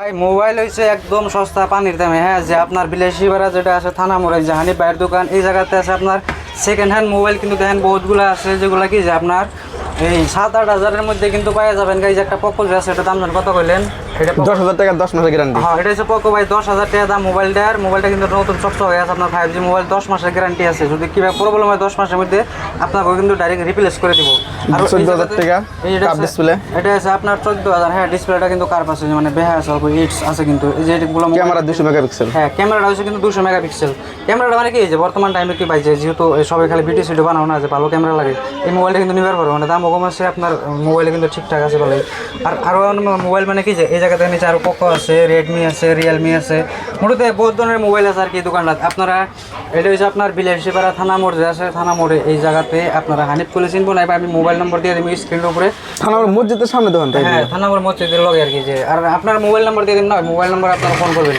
ভাই মোবাইল হচ্ছে একদম সস্তা পানির দামে। হ্যাঁ, যে আপনার বিলাসীপাড়া যেটা আছে থানা মোড়ে যে হানিফ ভাইয়ের দোকান, এই জায়গাতে আছে আপনার সেকেন্ড হ্যান্ড মোবাইল কিন্তু দেখেন বহুতগুলো আছে, যেগুলো কি যে আপনার এই 7-8 হাজারের মধ্যে কিন্তু পাওয়া যাবেন। এই যে একটা পকো যে আছে, এটা দাম জান কত কইলেন? এটা 10,000 টাকা 10 মাসের গ্যারান্টি। হ্যাঁ, এটা হচ্ছে পকো ভাই, 10,000 টাকা দাম মোবাইলটার। মোবাইলটা কিন্তু নতুন চকচক হয়ে আছে, আপনার 5G মোবাইল, 10 মাসের গ্যারান্টি আছে। যদি কিভাবে প্রবলেম হয় 10 মাসের মধ্যে আপনাকে কিন্তু ডাইরেক্ট রিপ্লেস করে দিব। আর 14,000 টাকা কাপ ডিসপ্লে। এটা আছে আপনার 14,000। হ্যাঁ, ডিসপ্লেটা কিন্তু কার্ভ আছে, মানে বেহা আছে, অল্প ইটস আছে কিন্তু। এই যে এগুলো ক্যামেরা 200 মেগাপিক্সেল। হ্যাঁ, ক্যামেরাটা হচ্ছে কিন্তু 200 মেগাপিক্সেল। ক্যামেরাটা মানে কি যে বর্তমান টাইমে কি পাইছে, যেহেতু সবাই খালি ভিডিও সিডিও বানাও না, যে ভালো ক্যামেরা লাগে, এই মোবাইলটা কিন্তু নিবার পারবো, মানে দামও কম আছে, আপনার মোবাইলে কিন্তু ঠিকঠাক আছে ভালোই। আর আরও মোবাইল মানে কি যে এই জায়গাতে নিচে আরও পোকো আছে, রেডমি আছে, রিয়েলমি আছে, মোটামুটি বহুত ধরনের মোবাইল আছে আর কি দোকানটা। আপনারা এটা হচ্ছে আপনার বিলাসীপাড়া থানা মোড় যে আছে, থানা মোড়ে এই জায়গাতে আপনারা হানিফ করলে চিনবো না, আমি মোবাইল নম্বর দিয়ে দিই স্ক্রিনের উপরে। থানা মোড় মসজিদের সামনে দোকান, তাই? হ্যাঁ, থানা মোড় মসজিদের লগে আর কি। যে আর আপনার মোবাইল নাম্বার দিয়ে দিন না, মোবাইল নাম্বার আপনারা ফোন করবেন।